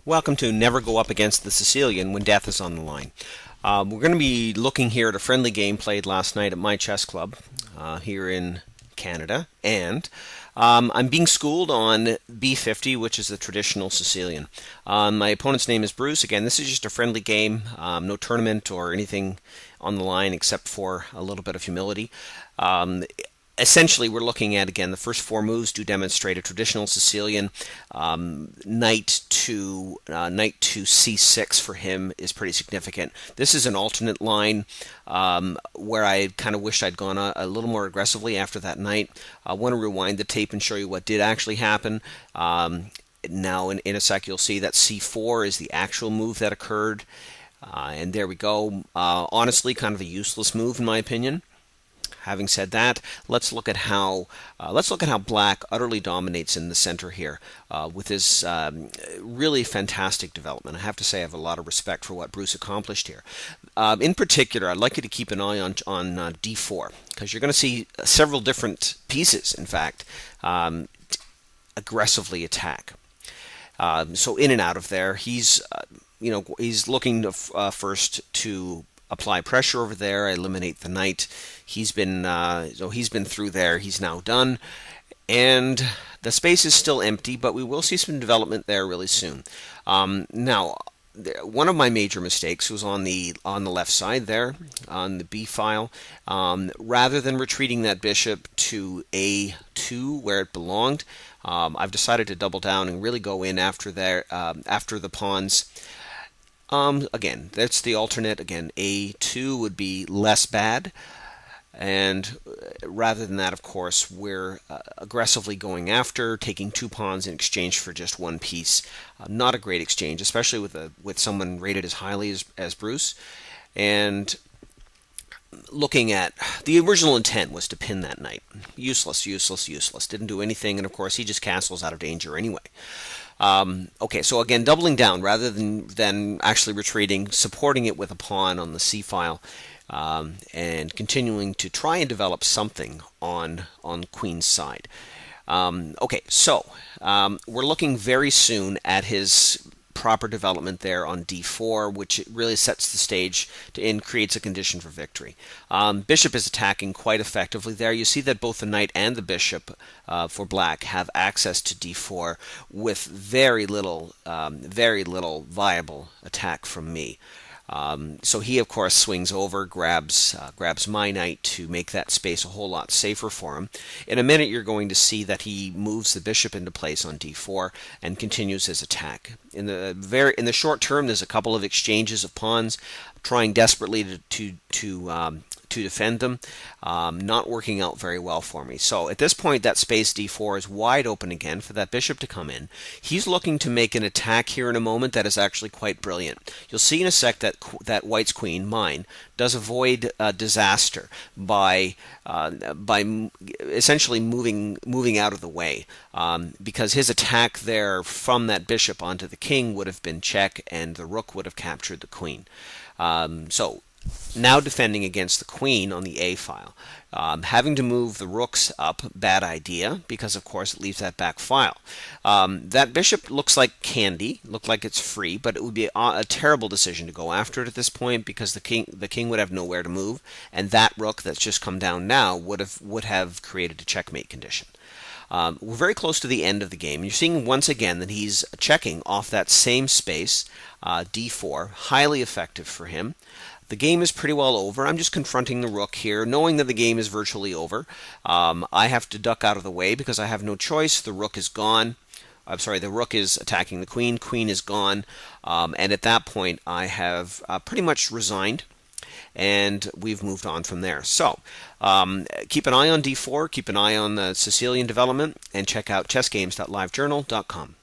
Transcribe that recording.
Welcome to Never Go Up Against the Sicilian When Death is on the Line. We're going to be looking here at a friendly game played last night at my chess club here in Canada, and I'm being schooled on B50, which is the traditional Sicilian. My opponent's name is Bruce. Again, this is just a friendly game, no tournament or anything on the line except for a little bit of humility. Essentially, we're looking at, again, the first four moves do demonstrate a traditional Sicilian. Knight to c6 for him is pretty significant. This is an alternate line where I kind of wished I'd gone a little more aggressively after that knight. I want to rewind the tape and show you what did actually happen. Now, in a sec, you'll see that c4 is the actual move that occurred. And there we go. Honestly, kind of a useless move, in my opinion. Having said that, let's look at how Black utterly dominates in the center here with his really fantastic development. I have to say I have a lot of respect for what Bruce accomplished here. In particular, I'd like you to keep an eye on d4 because you're going to see several different pieces, in fact, aggressively attack. So in and out of there, he's looking to, first to apply pressure over there, eliminate the knight. He's been through there. He's now done, and the space is still empty, but we will see some development there really soon. Now, one of my major mistakes was on the left side there, on the B file. Rather than retreating that bishop to A2 where it belonged, I've decided to double down and really go in after the pawns. Again, that's the alternate. Again, A2 would be less bad. And rather than that, of course, we're aggressively going after, taking two pawns in exchange for just one piece. Not a great exchange, especially with someone rated as highly as Bruce. And looking at the original intent was to pin that knight. Useless, useless, useless. Didn't do anything, and of course he just castles out of danger anyway. Okay, so again, doubling down rather than actually retreating, supporting it with a pawn on the C file, and continuing to try and develop something on Queen's side. Okay, so we're looking very soon at his proper development there on d4, which really sets the stage and creates a condition for victory. Bishop is attacking quite effectively there. You see that both the knight and the bishop for Black have access to d4 with very little viable attack from me. So he, of course, swings over, grabs my knight to make that space a whole lot safer for him. In a minute, you're going to see that he moves the bishop into place on d4 and continues his attack. In the short term, there's a couple of exchanges of pawns, trying desperately to defend them, not working out very well for me. So at this point, that space d4 is wide open again for that bishop to come in. He's looking to make an attack here in a moment that is actually quite brilliant. You'll see in a sec that White's queen, mine, does avoid disaster by essentially moving out of the way, because his attack there from that bishop onto the king would have been check, and the rook would have captured the queen. So now defending against the queen on the A file. Having to move the rooks up, bad idea, because of course it leaves that back file. That bishop looks like candy, looked like it's free, but it would be a terrible decision to go after it at this point because the king would have nowhere to move, and that rook that's just come down now would have created a checkmate condition. We're very close to the end of the game. You're seeing once again that he's checking off that same space, d4, highly effective for him. The game is pretty well over. I'm just confronting the rook here, knowing that the game is virtually over. I have to duck out of the way because I have no choice. The rook is gone. I'm sorry, the rook is attacking the queen. Queen is gone. And at that point, I have pretty much resigned, and we've moved on from there. So keep an eye on d4, keep an eye on the Sicilian development, and check out chessgames.livejournal.com.